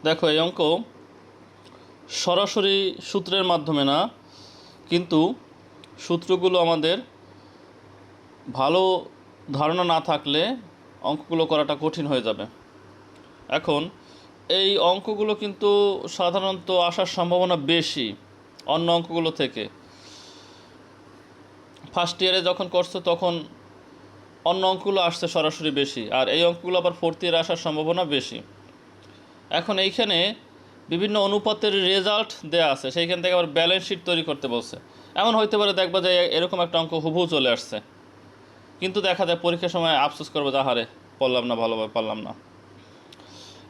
দেখো এই অঙ্ক সরাসরি সূত্রের মাধ্যমে না, কিন্তু সূত্রগুলো আমাদের ভালো ধারণা না থাকলে অঙ্কগুলো করাটা কঠিন হয়ে যাবে। এখন এই অঙ্কগুলো কিন্তু সাধারণত আসার সম্ভাবনা বেশি অন্য অঙ্কগুলো থেকে। ফার্স্ট ইয়ারে যখন করছো তখন অন্য অঙ্কগুলো আসছে সরাসরি বেশি, আর এই অঙ্কগুলো আবার ফোর্থ ইয়ারে আসার সম্ভাবনা বেশি। এখন এইখানে বিভিন্ন অনুপাতের রেজাল্ট দেয়া আছে, সেইখান থেকে আবার ব্যালেন্স শিট তৈরি করতে বলছে। এমন হইতে পারে দেখবা যে এরকম একটা অঙ্ক হুবহু চলে আসছে, কিন্তু দেখা যায় পরীক্ষার সময় আফসোস করবে যে হারে পড়লাম না, ভালোভাবে পারলাম না।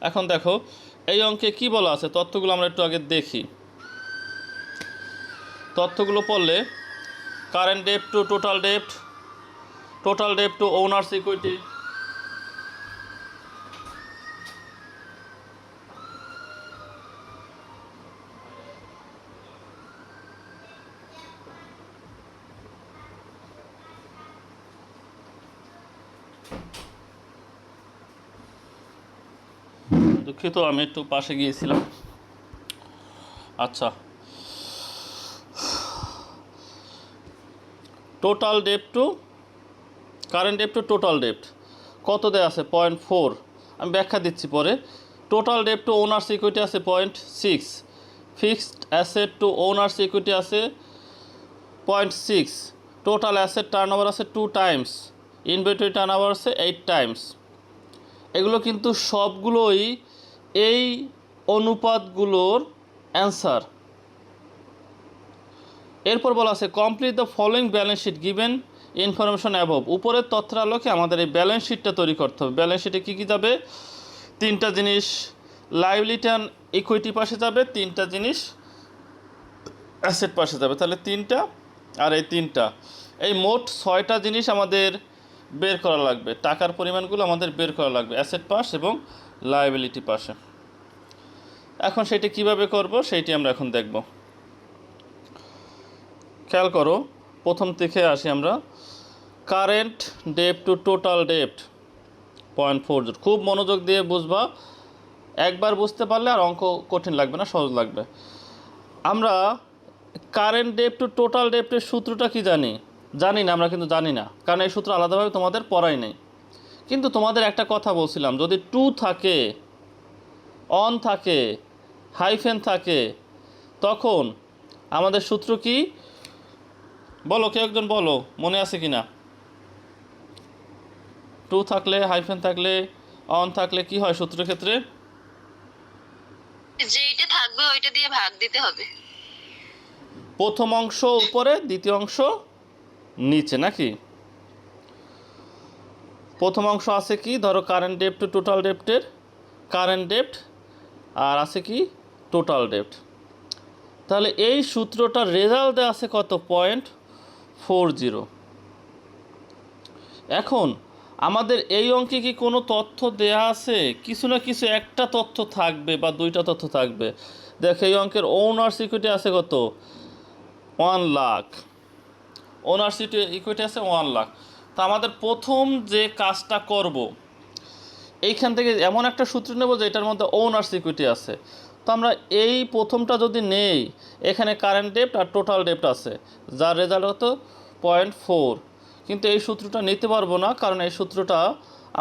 এখন দেখো এই অঙ্কে কি বলা আছে, তথ্যগুলো আমরা একটু আগে দেখি। তথ্যগুলো পড়লে কারেন্ট ডেপ্ট টু টোটাল ডেপ্ট, টোটাল ডেপ্ট টু ওনার্স ইকুইটি, দুঃখিত আমি একটু পাশে গিয়েছিলাম। আচ্ছা, টোটাল ডেপ্ট টু কারেন্ট ডেপ্ট টু টোটাল ডেপ্ট কত দেয়া আছে 0.4, আমি ব্যাখ্যা দিচ্ছি পরে। টোটাল ডেপ্ট টু ওনার্স ইকুইটি আছে 0.6, fixed asset to owners equity আছে 0.6, টোটাল অ্যাসেট টার্নওভার আছে 2 টাইমস, ইনভেন্টরি টার্নওভার আছে 8 টাইমস। এগুলো কিন্তু সবগুলোই এই অনুপাতগুলোর অ্যান্সার। এরপর বলা আছে complete the following balance sheet given information above. উপরের তথ্যের আলোকে আমাদের এই ব্যালেন্স শিটটা তৈরি করতে হবে। ব্যালেন্স শিটে কী কী যাবে? 3টা জিনিস লায়াবিলিটি অ্যান্ড ইকুইটি পাশে যাবে, 3টা জিনিস অ্যাসেট পাশে যাবে। তাহলে 3টা আর এই 3টা, এই মোট 6টা জিনিস আমাদের বের করা লাগবে। টাকার পরিমাণগুলো আমাদের বের করা লাগবে অ্যাসেট পাশ এবং লায়াবিলিটি পাশে। এখন সেটি কিভাবে করব সেইটি আমরা এখন দেখব। খেয়াল করো, প্রথম থেকে আসি আমরা। কারেন্ট ডেপ্ট টু টোটাল ডেপ্ট 0.40, খুব মনোযোগ দিয়ে বুঝবা। একবার বুঝতে পারলে আর অঙ্ক কঠিন লাগবে না, সহজ লাগবে। আমরা কারেন্ট ডেপ্ট টু টোটাল ডেপ্টের সূত্রটা কি জানি না, আমরা কিন্তু জানি না, কারণ এই সূত্র আলাদাভাবে তোমাদের পড়াই নেই। কিন্তু তোমাদের একটা কথা বলছিলাম, যদি টু থাকে, অন থাকে, হাইফেন থাকে, তখন আমাদের সূত্র কি বলো, কেউ একজন বলো, মনে আছে কি না? টু থাকলে, হাইফেন থাকলে, অন থাকলে কি হয় সূত্রের ক্ষেত্রে? যেইটা থাকবে ওইটা দিয়ে ভাগ দিতে হবে। প্রথম অংশ উপরে, দ্বিতীয় অংশ নিচে, নাকি? প্রথম অংশ আছে কি, ধরো কারেন্ট ডেপ্ট টু টোটাল ডেপ্টের কারেন্ট ডেপ্ট, আর আছে কি টোটাল ডেপ্ট। তাহলে এই সূত্রটার রেজাল্ট দেওয়া আছে কত? 0.40। এখন আমাদের এই অঙ্কে কি কোনো তথ্য দেয়া আছে? কিছু না কিছু একটা তথ্য থাকবে বা 2টা তথ্য থাকবে। দেখো এই অঙ্কের ওনার্স ইকুইটি আছে কত? 1 লাখ। ওনার্স ইকুইটি আছে 1 লাখ। তো আমাদের প্রথম যে কাজটা করব, এইখান থেকে এমন একটা সূত্র নেব যে এটার মধ্যে ওনার্স ইকুইটি আছে। তো আমরা এই প্রথমটা যদি নেই, এখানে কারেন্ট ডেপ্ট আর টোটাল ডেপ্ট আছে, যার রেজাল্ট হতো 0.4। কিন্তু এই সূত্রটা নিতে পারবো না, কারণ এই সূত্রটা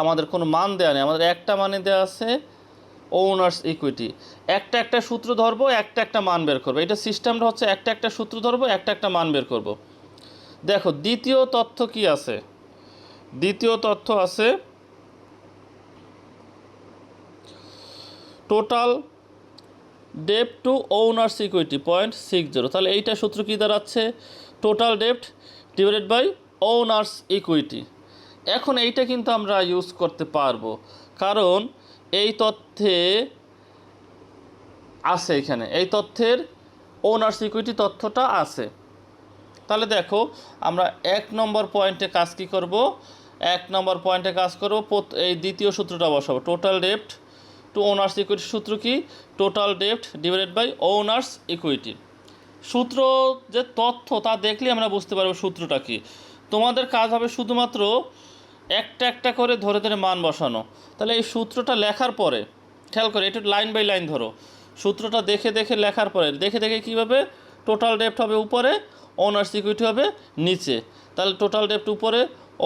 আমাদের কোনো মান দেওয়া নেই, আমাদের একটা মানে দেওয়া আছে ওনার্স ইকুইটি। একটা একটা সূত্র ধরবো, একটা একটা মান বের করবো। এটা সিস্টেমটা হচ্ছে একটা একটা সূত্র ধরবো, একটা একটা মান বের করব। দেখো দ্বিতীয় তথ্য কি আছে? দ্বিতীয় তথ্য আছে টোটাল ডেপ্ট টু ওনার্স ইকুইটি 0.60। তাহলে এইটা সূত্র কী দাঁড়াচ্ছে? টোটাল ডেপ্ট ডিভাইডেড বাই ওনার্স ইকুইটি। এখন এইটা কিন্তু আমরা ইউজ করতে পারবো, কারণ এই তথ্যে আছে, এখানে এই তথ্যের ওনার্স ইকুইটি তথ্যটা আছে। তাহলে দেখো আমরা 1 নম্বর পয়েন্টে কাজ কি করব? 1 নম্বর পয়েন্টে কাজ করব, এই দ্বিতীয় সূত্রটা বসাবো। টোটাল ডেপ্ট টু ওনার্স ইকুইটি সূত্র কি? টোটাল ডেপ্ট ডিভাইডেড বাই ওনার্স ইকুইটি। সূত্র যে তথ্য তা দেখলে আমরা বুঝতে পারবো সূত্রটা কি। তোমাদের কাজ হবে শুধুমাত্র একটা একটা করে ধরে ধরে মান বসানো। তাহলে এই সূত্রটা লেখার পরে খেয়াল করে একটু লাইন বাই লাইন ধরো, সূত্রটা দেখে দেখে লেখার পরে দেখে দেখে কীভাবে টোটাল ডেপ্ট হবে উপরে, ওনার্স ইকুইটি হবে নিচে। তাহলে টোটাল ডেপ্ট উপরে,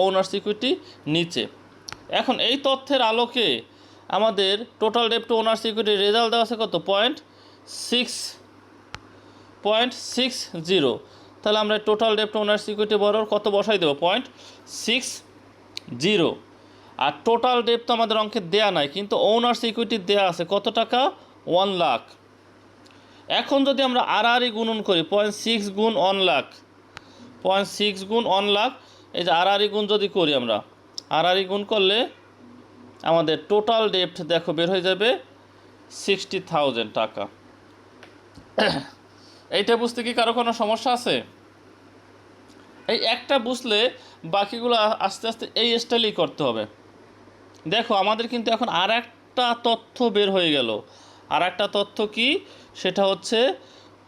ওনার্স ইকুইটি নিচে। এখন এই তথ্যের আলোকে আমাদের টোটাল ডেপ্ট টু ওনার্স ইকুইটির রেজাল্ট দেওয়া আছে কত, 0.60। তাহলে আমরা টোটাল ডেপ্ট টু ওনার্স ইকুইটি বরাবর কত বসাই দেবো, 0.60। আর টোটাল ডেপ্ট তো আমাদের অঙ্কে দেয়া নাই, কিন্তু ওনার্স ইকুইটি দেয়া আছে কত টাকা, 1 লাখ। এখন যদি আমরা আরআরই গুণন করি 0.6 গুণ 1 লাখ, 0.6 গুণ 1 লাখ, এই যে আরআরই গুণ যদি করি আমরা, আরআরই গুণ করলে আমাদের টোটাল ডেপ্ট দেখো বের হয়ে যাবে 60,000 টাকা। এইটা বুঝতে কি কারো কোনো সমস্যা আছে? এই একটা বুঝলে বাকিগুলো আস্তে আস্তে এই স্টাইলেই করতে হবে। দেখো আমাদের কিন্তু এখন আর একটা তথ্য বের হয়ে গেল। আর একটা তথ্য কি, সেটা হচ্ছে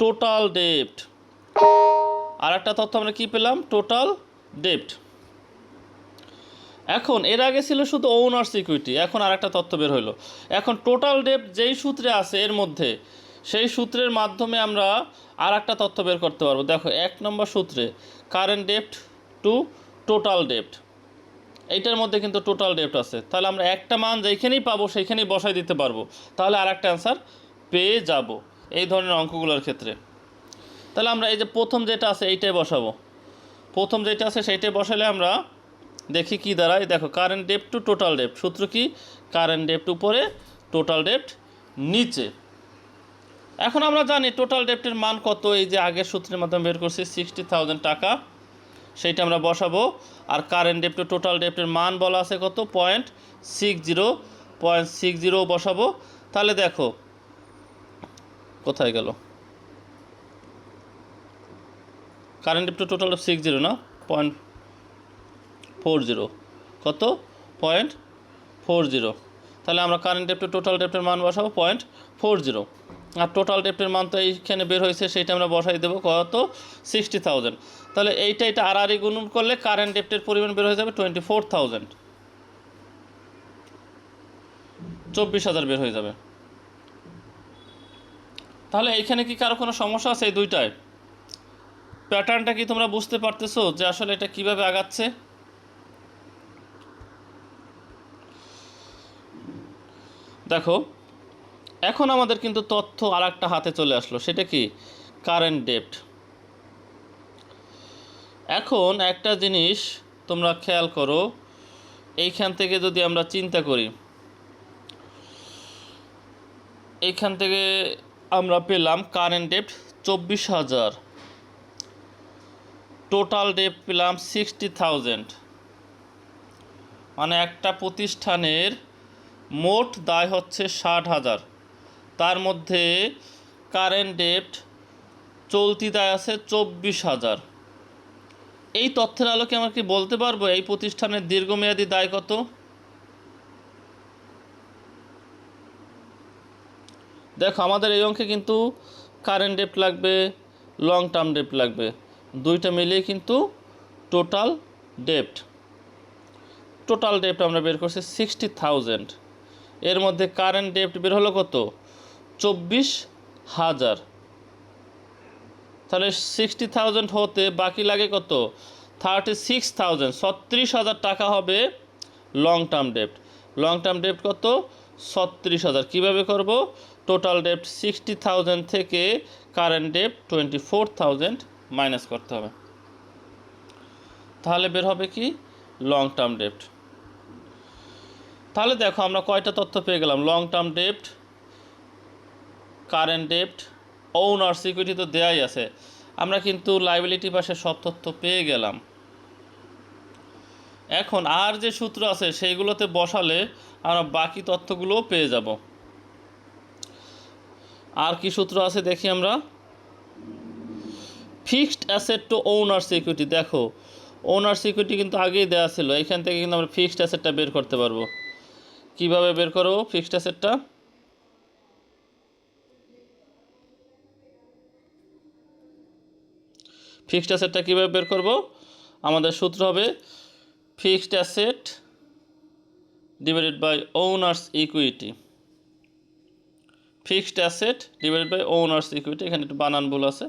টোটাল ডেপ্ট। আর একটা তথ্য আমরা কি পেলাম, টোটাল ডেপ্ট। এখন এর আগে ছিল শুধু ওনার্স ইকুইটি, এখন আর একটা তথ্য বের হইলো। এখন টোটাল ডেপ্ট যেই সূত্রে আছে এর মধ্যে, সেই সূত্রের মাধ্যমে আমরা আর একটা তথ্য বের করতে পারবো। দেখো 1 নম্বর সূত্রে কারেন্ট ডেপ্ট টু টোটাল ডেপ্ট, এইটার মধ্যে কিন্তু টোটাল ডেপ্ট আছে। তাহলে আমরা একটা মান যেখানেই পাবো সেইখানেই বসাই দিতে পারবো, তাহলে আর একটা অ্যান্সার পেয়ে যাব এই ধরনের অঙ্কগুলোর ক্ষেত্রে। তাহলে আমরা এই যে প্রথম যেটা আছে এইটাই বসাবো, প্রথম যেটা আছে সেইটাই বসালে আমরা দেখি কি দাঁড়ায়। দেখো কারেন্ট ডেপ্ট টু টোটাল ডেপ্ট, সূত্র কি, কারেন্ট ডেপ্ট উপরে, টোটাল ডেপ্ট নিচে। এখন আমরা জানি টোটাল ডেপ্টের মান কত, এই যে আগের সূত্রের মাধ্যমে বের করছি 60,000 টাকা, সেইটা আমরা বসাবো। আর কারেন্ট ডেপ্ট টু টোটাল ডেপ্টের মান বলা আছে কত, 0.60 বসাবো। তাহলে দেখো কোথায় গেল, কারেন্ট ডেপ্ট টু টোটাল ডেপ্ট 60 না, 0.40, কত, 0.40। তাহলে আমরা কারেন্ট ডেপ্ট টু টোটাল ডেপ্টের মান বসাবো 0.40। আর টোটাল ডেপ্টের মান তো এইখানে বের হয়েছে, সেইটা আমরা বসাই দেবো কত, 60,000। তাহলে এইটা আরআরই গুণন করলে কারেন্ট ডেপ্টের পরিমাণ বের হয়ে যাবে 24,000, 24,000 বের হয়ে যাবে। তাহলে এইখানে কি কারো কোনো সমস্যা আছে? এই দুইটায় প্যাটার্নটা কি তোমরা বুঝতে পারতেছো যে আসলে এটা কিভাবে আগাচ্ছে? দেখো এখন আমাদের কিন্তু তথ্য আর একটা হাতে চলে আসলো, সেটা কি, কারেন্ট ডেপ্ট। এখন একটা জিনিস তোমরা খেয়াল করো, এইখান থেকে যদি আমরা চিন্তা করি, এইখান থেকে আমরা পেলাম কারেন্ট ডেপ্ট 24,000, টোটাল ডেপ্ট পেলাম 60,000। মানে একটা প্রতিষ্ঠানের মোট দায় হচ্ছে 60,000, তার মধ্যে কারেন্ট ডেপ্ট চলতি দায় আছে 24,000। এই তথ্যের আলোকে আমরা কি বলতে পারবো এই প্রতিষ্ঠানের দীর্ঘমেয়াদী দায় কত? দেখো আমাদের এই অঙ্কে কিন্তু কারেন্ট ডেপ্ট লাগবে, লং টার্ম ডেপ্ট লাগবে, দুইটা মিলিয়ে কিন্তু টোটাল ডেপ্ট। টোটাল ডেপ্ট আমরা বের করছি 60,000, এর মধ্যে কারেন্ট ডেপ্ট বের হলো কত, 24,000। তাহলে 60,000 হতে বাকি লাগে কত, 36,000, 36,000 টাকা হবে লং টার্ম ডেপ্ট। লং টার্ম ডেপ্ট কত, 36,000। কীভাবে করব, টোটাল ডেপ্ট 60,000 থেকে কারেন্ট ডেপ্ট 24,000 মাইনাস করতে হবে, তাহলে বের হবে কি, লং টার্ম ডেপ্ট। তাহলে দেখো আমরা কয়টা তথ্য পেয়ে গেলাম, long term ডেপ্ট, current ডেপ্ট, owners equity তো দেয়াই আছে, আমরা কিন্তু লায়াবিলিটি পাশে সব তথ্য পেয়ে গেলাম। এখন আর যে সূত্র আছে সেইগুলোতে বসালে আমরা বাকি তথ্যগুলোও পেয়ে যাব। আর কি সূত্র আছে দেখি আমরা, fixed asset to owners equity. দেখো ওনার্স ইকুইটি কিন্তু আগেই দেওয়া ছিল, এখান থেকে কিন্তু আমরা ফিক্সড অ্যাসেটটা বের করতে পারবো। কিভাবে বের করব ফিক্সড অ্যাসেটটা, ফিক্সড অ্যাসেটটা কীভাবে বের করব, আমাদের সূত্র হবে fixed asset divided by owners equity. Fixed asset divided by owners equity, এখানে একটু বানান ভুল আছে,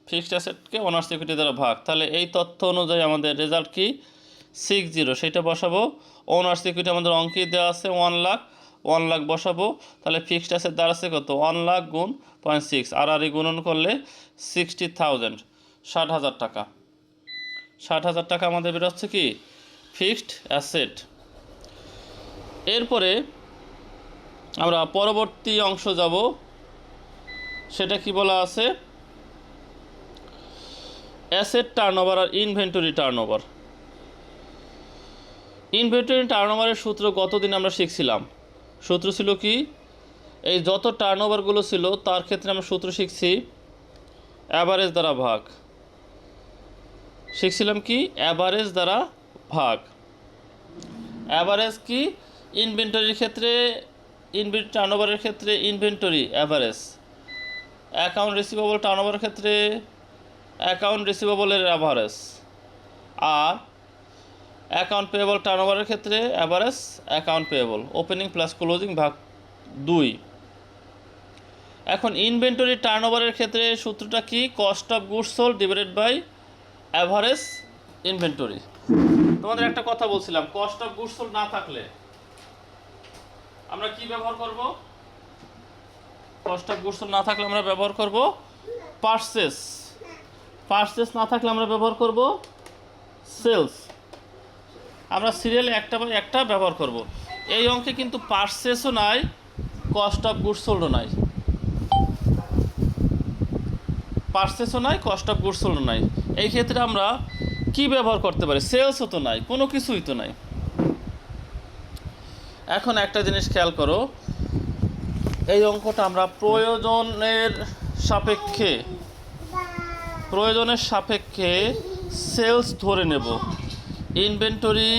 ফিক্সড অ্যাসেটকে ওনার্স ইকুইটি দ্বারা ভাগ। তাহলে এই তথ্য অনুযায়ী আমাদের রেজাল্ট কি 60, সেটা বসাবো। ওনার্স ইকুইটি আমাদের অঙ্কে দেওয়া আছে 1 লাখ বসাবো। তাহলে ফিক্সড অ্যাসেট দাঁড়াচ্ছে কত, 1 লাখ গুণ 0.6, আর গুণন করলে 60,000, 60,000 টাকা। 60,000 টাকা আমাদের বেরোচ্ছে কি ফিক্সড অ্যাসেট। এরপরে আমরা পরবর্তী অংশ যাব, সেটা কি বলা আছে, অ্যাসেট টার্নওভার আর ইনভেন্টরি টার্নওভার। ইনভেন্টরি টার্নওভারের সূত্র গতদিন আমরা শিখছিলাম। সূত্র ছিল কি, এই যত টার্নওভারগুলো ছিল তার ক্ষেত্রে আমরা সূত্র শিখছি অ্যাভারেজ দ্বারা ভাগ। শিখছিলাম কি, অ্যাভারেজ দ্বারা ভাগ। অ্যাভারেজ কি, ইনভেন্টরির ক্ষেত্রে, ইনভেন্টরি টার্নওভারের ক্ষেত্রে ইনভেন্টরি অ্যাভারেজ, অ্যাকাউন্ট রিসিভেবল টার্নওভারের ক্ষেত্রে অ্যাকাউন্ট রিসিভেবলের অ্যাভারেজ, আর অ্যাকাউন্ট পেয়েবল টার্নওভারের ক্ষেত্রে average account payable, opening plus closing ভাগ 2। এখন ইনভেন্টরি টার্নওভারের ক্ষেত্রে সূত্রটা কি, cost of goods sold divided by average inventory. তোমাদের একটা কথা বলছিলাম, কস্ট অফ গুডস সোল্ড না থাকলে আমরা কি ব্যবহার করব, কস্ট অফ গুডস সোল্ড না থাকলে আমরা ব্যবহার করব পারচেস, পারচেস না থাকলে আমরা ব্যবহার করব সেলস। আমরা সিরিয়ালে একটা বাই একটা ব্যবহার করব। এই অঙ্কে কিন্তু পারচেসও নাই, কস্ট অফ গুডস সোল্ডও নাই, পারচেসও নাই, কস্ট অফ গুডস সোল্ডও নাই। এই ক্ষেত্রে আমরা কি ব্যবহার করতে পারি, সেলসও তো নাই, কোনো কিছুই তো নাই। এখন একটা জিনিস খেয়াল করো, এই অঙ্কটা আমরা প্রয়োজনের সাপেক্ষে সেলস ধরে নেব। ইনভেন্টরি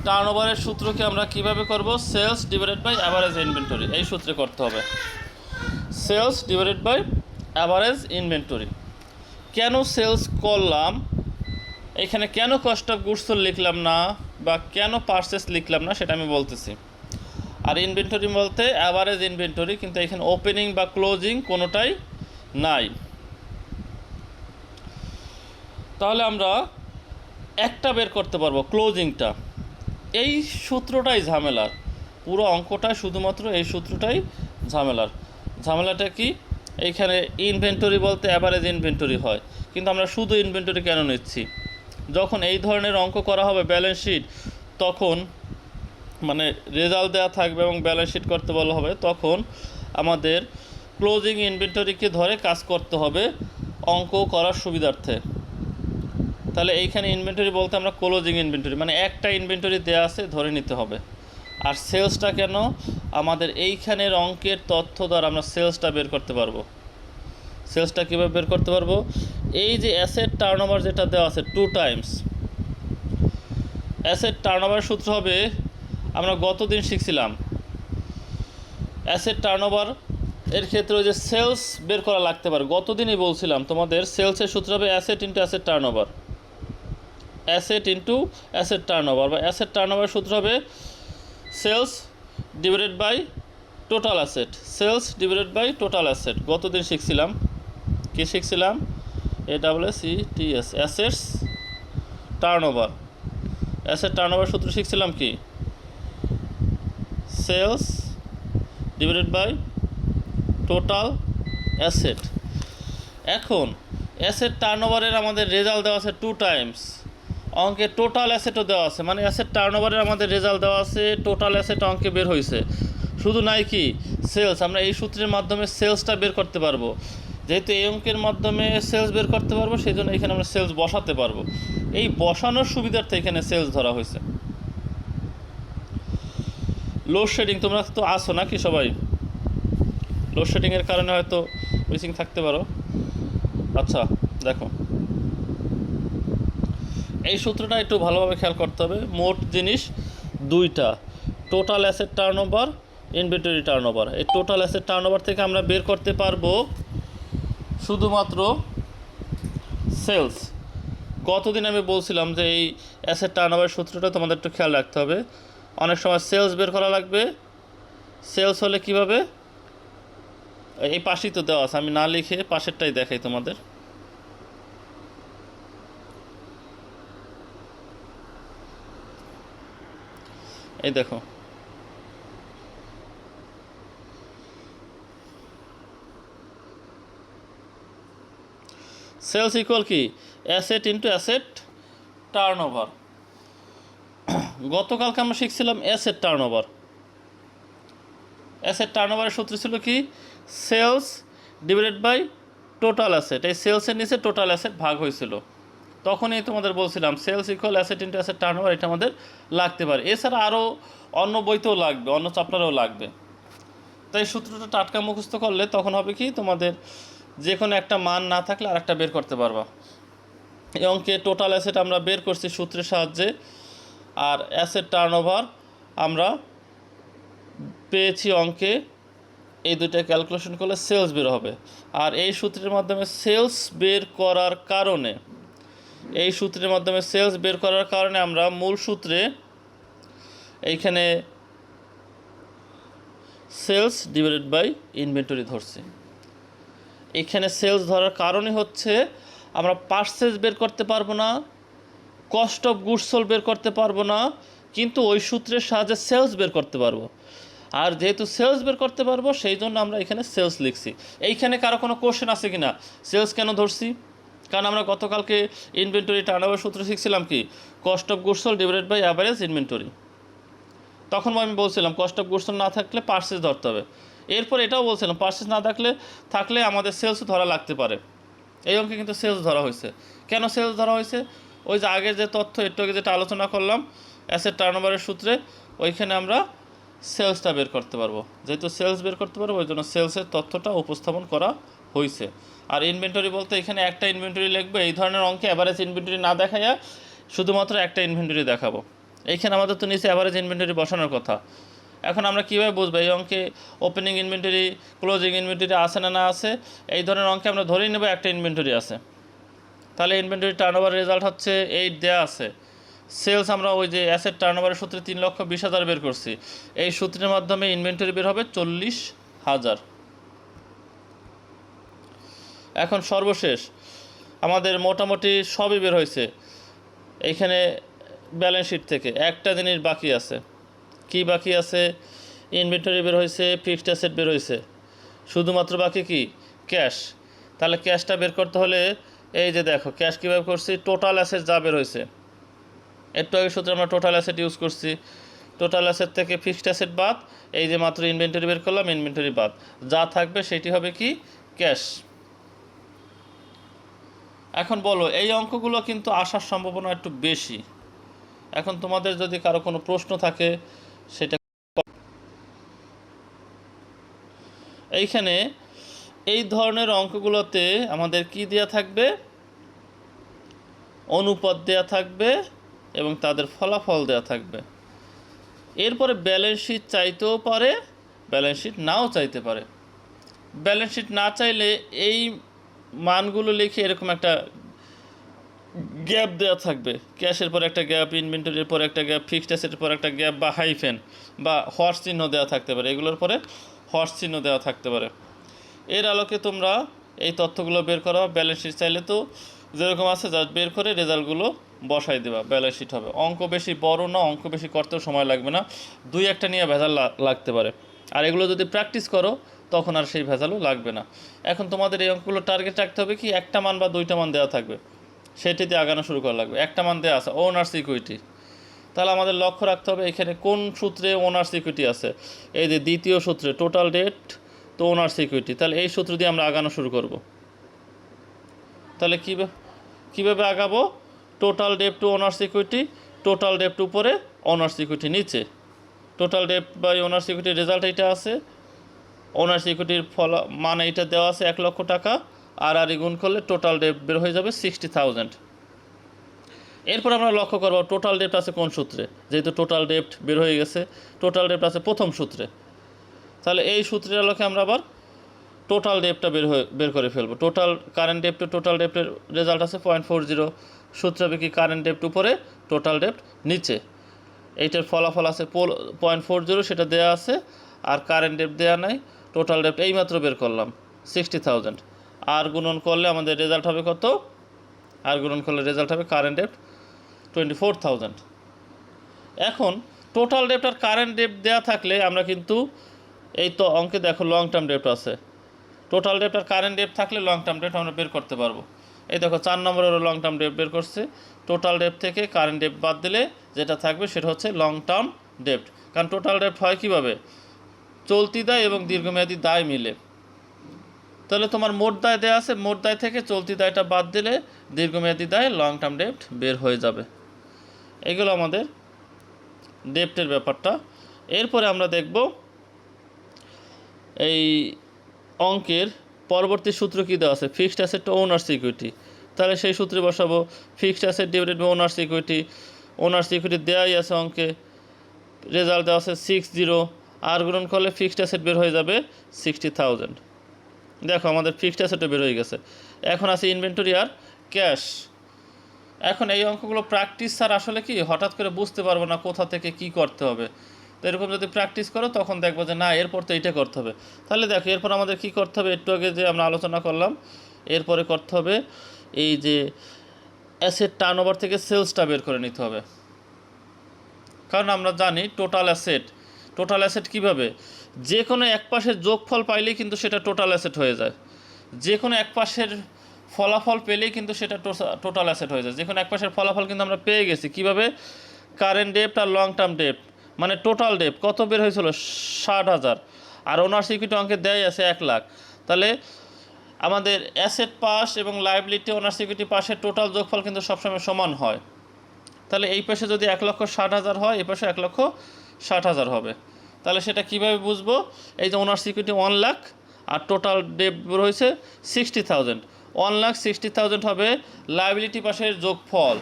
টার্নওভারের সূত্রকে আমরা কিভাবে করব, sales divided by average inventory, এই সূত্রে করতে হবে, sales divided by average inventory. কেন সেলস করলাম, এখানে কেন কস্ট অফ গুডস সোল্ড লিখলাম না বা কেন পারচেস লিখলাম না সেটা আমি বলতেছি। আর ইনভেন্টরি বলতে অ্যাভারেজ ইনভেন্টরি, কিন্তু এখানে ওপেনিং বা ক্লোজিং কোনোটাই নাই। তাহলে আমরা একটা বের করতে পারবো, ক্লোজিংটা। এই সূত্রটাই ঝামেলার, পুরো অঙ্কটাই শুধুমাত্র এই সূত্রটাই ঝামেলার। ঝামেলাটা কি, এইখানে ইনভেন্টরি বলতে অ্যাভারেজ ইনভেন্টরি হয়, কিন্তু আমরা শুধু ইনভেন্টরি কেন নিচ্ছি? যখন এই ধরনের অঙ্ক করা হবে ব্যালেন্স শিট, তখন মানে রেজাল্ট দেওয়া থাকবে এবং ব্যালেন্স শিট করতে বলা হবে, তখন আমাদের ক্লোজিং ইনভেন্টরিকে ধরে কাজ করতে হবে অঙ্ক করার সুবিধার্থে। তাহলে এইখানে ইনভেন্টরি বলতে আমরা ক্লোজিং ইনভেন্টরি, মানে একটা ইনভেন্টরি দেওয়া আছে ধরে নিতে হবে। আর সেলসটা কেন, আমাদের এইখানের অঙ্কের তথ্য দ্বারা আমরা সেলসটা বের করতে পারবো। সেলসটা কীভাবে বের করতে পারবো, এই যে অ্যাসেট টার্নওভার যেটা দেওয়া আছে 2 টাইমস, অ্যাসেট টার্নওভার সূত্র হবে, আমরা গতদিন শিখছিলাম অ্যাসেট টার্নওভার এর ক্ষেত্রে ওই যে সেলস বের করা লাগতে পারে, গতদিনই বলছিলাম তোমাদের সেলসের সূত্র হবে asset into asset turnover, asset into asset turnover, বা অ্যাসেট টার্নওভার সূত্র হবে sales divided by total asset, sales divided by total asset. গতদিন শিখছিলাম, কী শিখছিলাম, ASSETS, assets turnover. Asset turnover সূত্র শিখছিলাম কি, sales divided by total asset. এখন অ্যাসেট টার্নওভারের আমাদের রেজাল্ট দেওয়া আছে 2 টাইমস, অঙ্কে টোটাল অ্যাসেটও দেওয়া আছে, মানে অ্যাসেট টার্নওভারের আমাদের রেজাল্ট দেওয়া আছে, টোটাল অ্যাসেট অঙ্কে বের হয়েছে। শুধু নাই কি সেলস, আমরা এই সূত্রের মাধ্যমে সেলসটা বের করতে পারবো। যেহেতু এই অঙ্কের মাধ্যমে সেলস বের করতে পারবো, সেই জন্য এখানে আমরা সেলস বসাতে পারবো। এই বসানোর সুবিধার্থে এখানে সেলস ধরা হয়েছে। লোডশেডিং, তোমরা তো আসো নাকি সবাই? লোডশেডিংয়ের কারণে হয়তো মিসিং থাকতে পারো। আচ্ছা দেখো, এই সূত্রটা একটু ভালোভাবে খেয়াল করতে হবে। মোট জিনিস 2টা, total asset turnover, inventory turnover. এই টোটাল অ্যাসেট টার্নওভার থেকে আমরা বের করতে পারবো শুধুমাত্র সেলস। গতদিন আমি বলছিলাম যে এই অ্যাসেট টার্নওভার সূত্রটা তোমাদের একটু খেয়াল রাখতে হবে। অনেক সময় সেলস বের করা লাগবে, সেলস হলে কিভাবে এই পাশেই তো দেওয়া আছে, আমি না লিখে পাশেরটাই দেখাই তোমাদের। এই দেখো, সেলস ইকুয়াল কি অ্যাসেট ইন্টু অ্যাসেট টার্নওভার। গতকালকে আমরা শিখছিলাম অ্যাসেট টার্নওভার। অ্যাসেট টার্নওভারের সূত্র ছিল কি sales divided by total asset. এই সেলসের নিচে টোটাল অ্যাসেট ভাগ হয়েছিল, তখনই তোমাদের বলছিলাম sales equal asset into asset turnover, এটা আমাদের লাগতে পারে। এছাড়া আরও অন্য বইতেও লাগবে, অন্য চ্যাপ্টারেও লাগবে। তো এই সূত্রটা টাটকা মুখস্থ করলে তখন হবে কি তোমাদের যে কোনো একটা মান না থাকলে আর একটা বের করতে পারবা। এই অঙ্কে টোটাল অ্যাসেট আমরা বের করছি সূত্রের সাহায্যে, আর অ্যাসেট টার্নওভার আমরা পেয়েছি অঙ্কে। এই দুইটা ক্যালকুলেশন করলে সেলস বের হবে। আর এই সূত্রের মাধ্যমে সেলস বের করার কারণে আমরা মূল সূত্রে এইখানে সেলস ডিভাইডেড বাই ইনভেন্টরি ধরছি। এখানে সেলস ধরার কারণই হচ্ছে আমরা পারচেজ বের করতে পারবো না, কস্ট অফ গুডস সোল্ড বের করতে পারবো না, কিন্তু ওই সূত্রের সাহায্যে সেলস বের করতে পারবো। আর যেহেতু সেলস বের করতে পারবো সেই জন্য আমরা এখানে সেলস লিখছি। এইখানে কারো কোনো কোশ্চেন আছে কি না সেলস কেন ধরছি? কারণ আমরা গতকালকে ইনভেন্টরি টার্নওভার সূত্র শিখছিলাম কি cost of goods sold divided by average inventory. তখন আমি বলছিলাম কস্ট অফ গুডস সোল্ড না থাকলে পারচেজ ধরতে হবে। এরপর এটাও বলছিলাম পারচেজ না থাকলে আমাদের সেলস ধরা লাগতে পারে। এই অঙ্কে কিন্তু সেলস ধরা হয়েছে। কেন সেলস ধরা হয়েছে? ওই যে আগের যে তথ্য একটু আগে যেটা আলোচনা করলাম অ্যাসেট টার্নওভারের সূত্রে, ওইখানে আমরা সেলসটা বের করতে পারবো। যেহেতু সেলস বের করতে পারবো ওই জন্য সেলসের তথ্যটা উপস্থাপন করা হয়েছে। আর ইনভেন্টরি বলতে এখানে একটা ইনভেন্টরি লিখবো। এই ধরনের অঙ্কে অ্যাভারেজ ইনভেন্টরি না দেখাইয়া শুধুমাত্র একটা ইনভেন্টরি দেখাবো। এইখানে আমাদের তো নিচে অ্যাভারেজ ইনভেন্টরি বসানোর কথা। এখন আমরা কীভাবে বুঝবো এই অঙ্কে ওপেনিং ইনভেন্টরি ক্লোজিং ইনভেন্টরি আছে না আছে? এই ধরনের অঙ্কে আমরা ধরেই নেব একটা ইনভেন্টরি আছে। তাহলে ইনভেন্টরি টার্নওভার রেজাল্ট হচ্ছে 8 দেওয়া আছে। সেলস আমরা ওই যে অ্যাসেট টার্নওভারের সূত্রে 3,20,000 বের করছি। এই সূত্রের মাধ্যমে ইনভেন্টরি বের হবে 40,000। এখন সর্বশেষ আমাদের মোটামুটি সবই বের হয়েছে। এইখানে ব্যালেন্স শিট থেকে একটা জিনিস বাকি আছে। কি বাকি আছে? ইনভেন্টরি বের হয়েছে, ফিক্সড অ্যাসেট বের হয়েছে, শুধুমাত্র বাকি কি ক্যাশ। তাহলে ক্যাশটা বের করতে হলে এই যে দেখো ক্যাশ কীভাবে করছি, টোটাল অ্যাসেট যা বের হয়েছে, একটু আগে সূত্রে আমরা টোটাল অ্যাসেট ইউজ করছি। টোটাল অ্যাসেট থেকে ফিক্সড অ্যাসেট বাদ, এই যে মাত্র ইনভেন্টরি বের করলাম, ইনভেন্টরি বাদ, যা থাকবে সেটি হবে কি ক্যাশ। এখন বলো এই অঙ্কগুলো কিন্তু আসার সম্ভাবনা একটু বেশি। এখন তোমাদের যদি কারো কোনো প্রশ্ন থাকে সেটা এইখানে এই ধরনের অঙ্কগুলোতে আমাদের কি দেয়া থাকবে, অনুপাত দেয়া থাকবে এবং তাদের ফলাফল দেয়া থাকবে। এরপরে ব্যালেন্স শিট চাইতেও পারে, ব্যালেন্স শিট নাও চাইতে পারে। ব্যালেন্স শিট না চাইলে এই মানগুলো লিখে এরকম একটা গ্যাপ দেওয়া থাকবে, ক্যাশের পর একটা গ্যাপ, ইনভেন্টরির পর একটা গ্যাপ, ফিক্সড অ্যাসেটের পর একটা গ্যাপ, বা হাইফেন বা হর্স চিহ্ন দেওয়া থাকতে পারে। এগুলোর পরে হর্স চিহ্ন দেওয়া থাকতে পারে। এর আলোকে তোমরা এই তথ্যগুলো বের করো। ব্যালেন্স শিট চাইলে তো যেরকম আছে জাস্ট বের করে রেজাল্টগুলো বসাই দেবা, ব্যালেন্স শিট হবে। অঙ্ক বেশি বড় না, অঙ্ক বেশি করতেও সময় লাগবে না, দুই একটা নিয়ে ভেজাল লাগতে পারে। আর এগুলো যদি প্র্যাকটিস করো তখন আর সেই ভেজালও লাগবে না। এখন তোমাদের এই অঙ্কগুলো টার্গেট রাখতে হবে কি একটা মান বা দুইটা মান দেওয়া থাকবে, সেটিতে আগানো শুরু করা লাগবে। একটা মান দেওয়া আছে ওনার্স ইকুইটি, তাহলে আমাদের লক্ষ্য রাখতে হবে এখানে কোন সূত্রে ওনার্স ইকুইটি আছে। এই যে দ্বিতীয় সূত্রে টোটাল ডেট তো ওনার্স ইকুইটি, তাহলে এই সূত্র দিয়ে আমরা আগানো শুরু করব। তাহলে কীভাবে আগাবো? Total debt to owners equity, total debt উপরে, ওনার্স ইকুইটি নিচে। টোটাল ডেট বাই ওনার্স ইকুইটির রেজাল্ট এইটা আছে, ওনার্স ইকুইটির মান এইটা দেওয়া আছে 1 লক্ষ টাকা, আর গুণ করলে টোটাল ডেট বের হয়ে যাবে 60,000। এরপর আমরা লক্ষ্য করব টোটাল ডেট আছে কোন সূত্রে, যেহেতু টোটাল ডেট বের হয়ে গেছে, টোটাল ডেট আছে প্রথম সূত্রে। তাহলে এই সূত্রের আলোকে আমরা আবার টোটাল ডেটটা বের করে ফেলবো। Total current debt to total ডেটের রেজাল্ট আছে 0.40, সূত্র হবে কি কারেন্ট ডেট উপরে, টোটাল ডেট নিচে। এইটার ফলাফল আছে 0.40, সেটা দেওয়া আছে, আর কারেন্ট ডেট দেওয়া নাই, টোটাল ডেপ্ট এইমাত্র বের করলাম 60,000, আর গুণন করলে আমাদের রেজাল্ট হবে কত, আর গুণন করলে রেজাল্ট হবে কারেন্ট ডেপ্ট 24,000। এখন টোটাল ডেপ্ট আর কারেন্ট ডেপ্ট দেওয়া থাকলে আমরা কিন্তু এই তো অঙ্কে দেখো লং টার্ম ডেপ্ট আছে, টোটাল ডেপ্ট আর কারেন্ট ডেপ্ট থাকলে লং টার্ম ডেপ্ট আমরা বের করতে পারবো। এই দেখো 4 নম্বরেরও লং টার্ম ডেপ্ট বের করছে, টোটাল ডেপ্ট থেকে কারেন্ট ডেপ্ট বাদ দিলে যেটা থাকবে সেটা হচ্ছে লং টার্ম ডেপ্ট। কারণ টোটাল ডেপ্ট হয় কীভাবে, চলতি দায় এবং দীর্ঘমেয়াদী দায় মিলে। তাহলে তোমার মোট দায় দেওয়া আছে, মোট দায় থেকে চলতি দায়টা বাদ দিলে দীর্ঘমেয়াদী দায় লং টার্ম ডেপ্ট বের হয়ে যাবে। এগুলো আমাদের ডেপ্টের ব্যাপারটা। এরপরে আমরা দেখব এই অঙ্কের পরবর্তী সূত্র কী দেওয়া আছে, fixed asset to owners equity. তাহলে সেই সূত্রে বসাবো fixed asset divided by owners equity. Owners equity দেওয়াই আছে অঙ্কে, রেজাল্ট দেওয়া আছে 60, আর গুণন করলে ফিক্সড অ্যাসেট বের হয়ে যাবে 60,000। দেখো আমাদের ফিক্সড অ্যাসেটও বের হয়ে গেছে। এখন আছে ইনভেন্টরি আর ক্যাশ। এখন এই অঙ্কগুলো প্র্যাকটিস স্যার আসলে কি হঠাৎ করে বুঝতে পারবো না কোথা থেকে কি করতে হবে। তো এরকম যদি প্র্যাকটিস করো তখন দেখবো যে না এরপর তো এইটা করতে হবে। তাহলে দেখো এরপর আমাদের কি করতে হবে, একটু আগে যে আমরা আলোচনা করলাম, এরপরে করতে হবে এই যে অ্যাসেট টার্নওভার থেকে সেলসটা বের করে নিতে হবে। কারণ আমরা জানি টোটাল অ্যাসেট কীভাবে, যে কোনো এক পাশের যোগফল পাইলেই কিন্তু সেটা টোটাল অ্যাসেট হয়ে যায়। যে কোনো এক পাশের ফলাফল পেলেই কিন্তু সেটা টোটাল অ্যাসেট হয়ে যায়। যে কোনো এক পাশের ফলাফল কিন্তু আমরা পেয়ে গেছি কীভাবে, কারেন্ট ডেপ্ট আর লং টার্ম ডেপ্ট, মানে টোটাল ডেপ্ট কত বের হয়েছিল 60,000, আর ওনার্স ইকুইটি অঙ্কে দেয় আছে 1 লাখ। তাহলে আমাদের অ্যাসেট পাস এবং লায়াবিলিটি ওনার্স ইকুইটি পাশের টোটাল যোগফল কিন্তু সবসময় সমান হয়। তাহলে এই পাশে যদি 1,60,000 হয়, এই পাশে 1,60,000 হবে। তাহলে সেটা কিভাবে বুঝবো, এই যে ওনার্স ইকুইটি 1 লাখ আর টোটাল ডেপ্ট হয়েছে 60,000, 1,60,000 হবে লায়াবিলিটি পাশের যোগফল।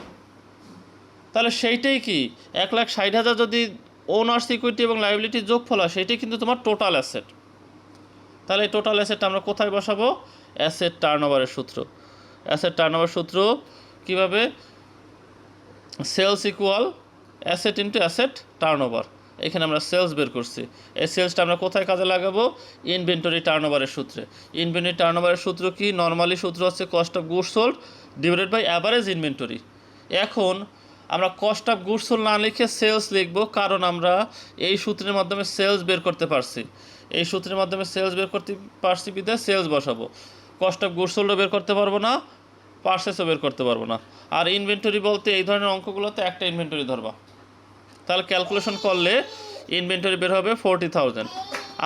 তাহলে সেইটাই কি 1,60,000 যদি ওনার্স ইকুইটি এবং লায়াবিলিটির যোগফল হয়, সেইটাই কিন্তু তোমার টোটাল অ্যাসেট। তাহলে এই টোটাল অ্যাসেটটা আমরা কোথায় বসাবো, অ্যাসেট টার্নওভারের সূত্র। অ্যাসেট টার্নওভার সূত্র কীভাবে, sales equal asset into asset turnover. এখানে আমরা সেলস বের করছি, এই সেলসটা আমরা কোথায় কাজে লাগাবো, ইনভেন্টরি টার্নওভারের সূত্রে। ইনভেন্টরি টার্নওভারের সূত্র কি, নর্মালি সূত্র হচ্ছে cost of goods sold divided by average inventory. এখন আমরা কস্ট অফ গুডস সোল্ড না লিখে সেলস লিখব, কারণ আমরা এই সূত্রের মাধ্যমে সেলস বের করতে পারছি। এই সূত্রের মাধ্যমে সেলস বের করতে পারছি বিধায় সেলস বসাবো। কস্ট অফ গুডস সোল্ডও বের করতে পারবো না, পারচেসও বের করতে পারবো না। আর ইনভেন্টরি বলতে এই ধরনের অঙ্কগুলোতে একটা ইনভেন্টরি ধরবা। তাহলে ক্যালকুলেশন করলে ইনভেন্টরি বের হবে 40,000।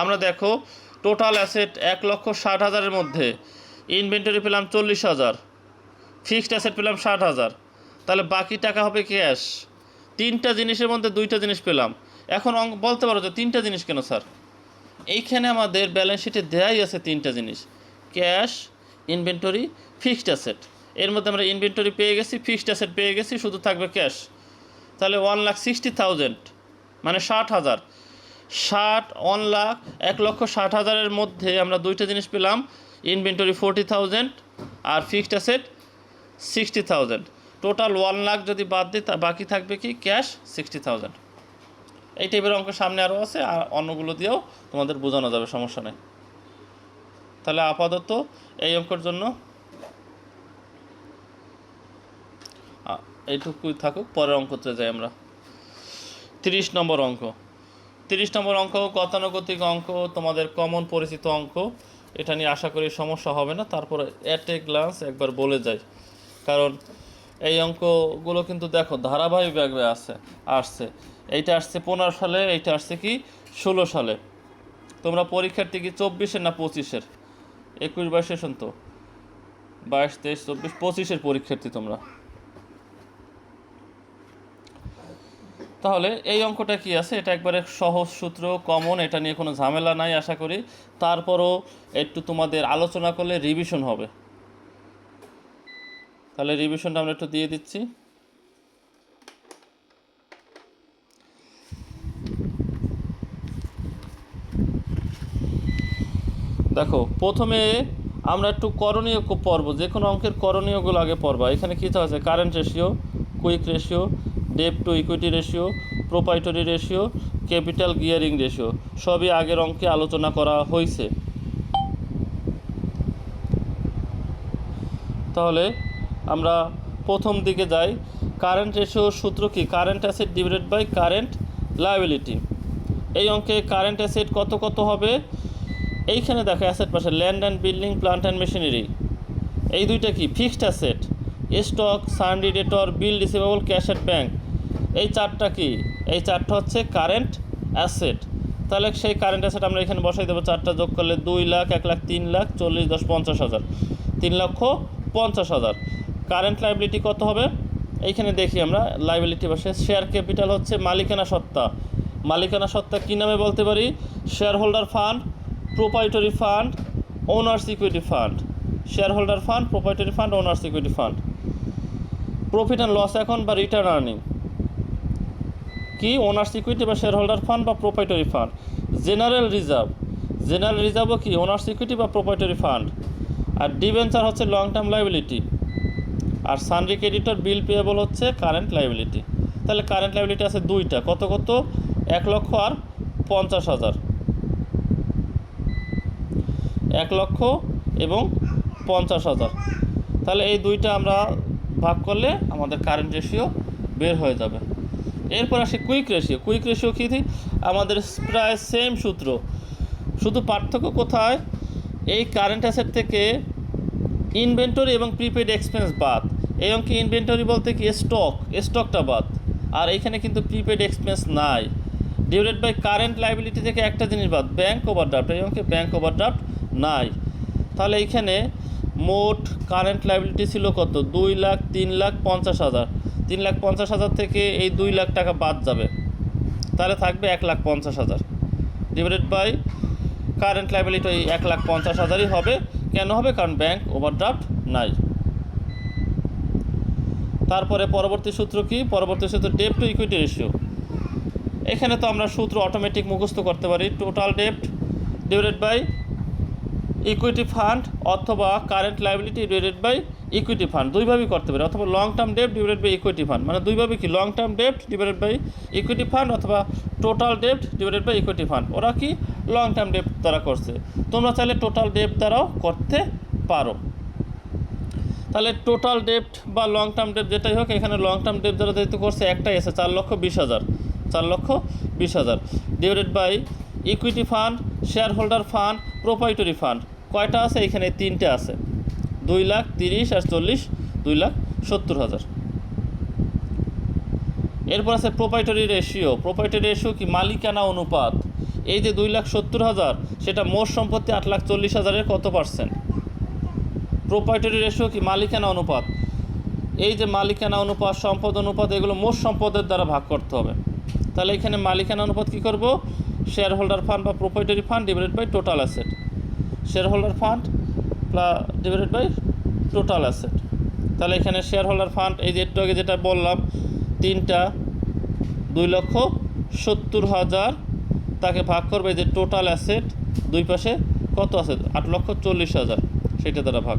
আমরা দেখো টোটাল অ্যাসেট 1,60,000-এর মধ্যে ইনভেন্টরি পেলাম 40,000, ফিক্সড অ্যাসেট পেলাম 60,000, তাহলে বাকি টাকা হবে ক্যাশ। 3টা জিনিসের মধ্যে 2টা জিনিস পেলাম। এখন বলতে পারো যে 3টা জিনিস কেন স্যার, এইখানে আমাদের ব্যালেন্স শিটে দেয়াই আছে 3টা জিনিস, ক্যাশ, ইনভেন্টরি, ফিক্সড অ্যাসেট। এর মধ্যে আমরা ইনভেন্টরি পেয়ে গেছি, ফিক্সড অ্যাসেট পেয়ে গেছি, শুধু থাকবে ক্যাশ। তাহলে 1,60,000 মানে 60,000, 1,60,000-এর মধ্যে আমরা 2টা জিনিস পেলাম, ইনভেন্টরি 40,000 আর ফিক্সড অ্যাসেট 60,000। টোটাল 1 লাখ যদি বাদ দিই তা বাকি থাকবে কি, ক্যাশ 60,000। এই টাইপের অঙ্ক সামনে আরও আছে, আর অন্যগুলো দিয়েও তোমাদের বোঝানো যাবে, সমস্যা নেই। তাহলে আপাতত এই অঙ্কের জন্য এইটুকুই থাকুক, পরের অঙ্কতে যাই আমরা। 30 নম্বর অঙ্ক। 30 নম্বর অঙ্ক গতানুগতিক অঙ্ক, তোমাদের কমন পরিচিত অঙ্ক। এটা নিয়ে আশা করি সমস্যা হবে না, তারপরে অ্যাট এ গ্লান্স একবার বলে যাই, কারণ এই অঙ্কগুলো কিন্তু দেখো ধারাবাহিকভাবে আসছে। এইটা আসছে 15 সালে, এইটা আসছে কি 16 সালে। তোমরা পরীক্ষার্থী কি 24-এর না 25-এর, 21-22 সেশন তো, 22, 23, 24, 25-এর পরীক্ষার্থী তোমরা। তাহলে এই অঙ্কটা কি আছে, এটা একবারে সহজ সূত্র, কমন, এটা নিয়ে কোনো ঝামেলা নাই আশা করি। তারপরও একটু তোমাদের আলোচনা করলে রিভিশন হবে। তাহলে রিভিশনটা আমরা একটু দিয়ে দিচ্ছি। দেখো প্রথমে আমরা একটু করণীয় পড়ব, যে কোনো অঙ্কের করণীয়গুলো আগে পড়বা। এখানে কী আছে, current ratio, quick ratio, debt to equity ratio, proprietary ratio, capital gearing ratio সবই আগের অঙ্কে আলোচনা করা হয়েছে। তাহলে আমরা প্রথম দিকে যাই। কারেন্ট রেশিওর সূত্র কি? Current asset divided by current liability. এই অঙ্কে কারেন্ট অ্যাসেট কত কত হবে? এইখানে দেখো অ্যাসেট পাশে land and building, plant and machinery, এই দুইটা কি fixed asset. Stock, sundry debtor, bill receivable, cash at bank, এই চারটা কি? এই চারটা হচ্ছে কারেন্ট অ্যাসেট। তাহলে সেই কারেন্ট অ্যাসেট আমরা এখানে বসাই দেবো। চারটা যোগ করলে 2 লাখ, 1 লাখ, 3 লাখ, 40, 10, 50,000, 3,50,000। কারেন্ট লাইবিলিটি কত হবে? এইখানে দেখি আমরা লাইবিলিটি বসে শেয়ার ক্যাপিটাল হচ্ছে মালিকানা সত্তা। মালিকানা সত্তা কী নামে বলতে পারি? Share holder fund, proprietary fund, owners equity fund. Share holder fund, proprietary fund, owners equity fund. Profit and loss account বা রিটার্ন আর্নিং কি? ওনার্স ইকুইটি বা শেয়ার হোল্ডার ফান্ড বা proprietary fund. General reserve, general রিজার্ভও কি? Owners equity বা proprietary fund. আর debenture হচ্ছে long term liability. আর সানরি ক্রেডিটর, বিল পেয়েবল হচ্ছে কারেন্ট লাইবিলিটি। তাহলে কারেন্ট লাইবিলিটি আছে দুইটা, কত কত? 1 লক্ষ আর 50,000। 1 লক্ষ এবং 50,000। তাহলে এই দুইটা আমরা ভাগ করলে আমাদের কারেন্ট রেশিও বের হয়ে যাবে। এরপর আসে কুইক রেশিও। কুইক রেশিও কী? আমাদের প্রায় সেম সূত্র, শুধু পার্থক্য কোথায়? এই কারেন্ট অ্যাসেট থেকে ইনভেন্টরি এবং প্রিপেড এক্সপেন্স বাদ। এই অঙ্কে ইনভেন্টরি বলতে কি? স্টকটা বাদ। আর এইখানে কিন্তু প্রিপেড এক্সপেন্স নাই। ডিভাইডেড বাই কারেন্ট লাইবিলিটি থেকে একটা জিনিস বাদ, ব্যাঙ্ক ওভারড্রাফট। এই অঙ্কে ব্যাঙ্ক ওভারড্রাফট নাই। তাহলে এইখানে মোট কারেন্ট লাইবিলিটি ছিল কত? 2 লাখ, 3,50,000। 3,50,000 থেকে এই 2 লাখ টাকা বাদ যাবে, তাহলে থাকবে 1,50,000। ডিভাইডেড বাই কারেন্ট লাইবিলিটি ওই 1,50,000ই হবে। কেন হবে? কারণ ব্যাঙ্ক ওভারড্রাফট নাই। তারপরে পরবর্তী সূত্র কি? পরবর্তী সূত্র ডেট টু ইকুইটি রেশিও। এখানে তো আমরা সূত্র অটোমেটিক মুখস্থ করতে পারি। Total debt divided by equity fund অথবা current liability divided by equity fund, দুইভাবেই করতে পারি। অথবা long term debt divided by equity fund, মানে দুইভাবে কি? Long term debt divided by equity fund অথবা total debt divided by equity fund. ওরা কি? লং টার্ম ডেট দ্বারা করছে। তোমরা চাইলে টোটাল ডেট দ্বারাও করতে পারো। তাহলে টোটাল ডেট বা লং টার্ম ডেট যেটাই হোক, এখানে লং টার্ম ডেট দ্বারা যেহেতু করছে একটাই আছে, 4,20,000। 4,20,000 divided by equity fund, share holder fund, proprietary fund. কয়টা আছে? এখানে 3টে আছে, 2,30,000 আর 40, 2,70,000। এরপর আছে প্রোপাইটরি রেশিও। প্রোপাইটরি রেশিও কি? মালিকানা অনুপাত। এই যে 2,70,000, সেটা মোট সম্পত্তি 8,40,000-এর কত পার্সেন্ট? প্রোপাইটরি রেশিও কি? মালিকানা অনুপাত। এই যে মালিকানা অনুপাত, সম্পদ অনুপাত, এগুলো মোট সম্পদের দ্বারা ভাগ করতে হবে। তাহলে এখানে মালিকানা অনুপাত কী করব? শেয়ার হোল্ডার ফান্ড বা proprietary fund divided by total asset. Share holder fund divided by total asset. তাহলে এখানে শেয়ার হোল্ডার ফান্ড, এই যে একটু আগে যেটা বললাম, 3টা 2,70,000, তাকে ভাগ করবে যে টোটাল অ্যাসেট, দুই পাশে কত আছে? 8,40,000, সেটা দ্বারা ভাগ।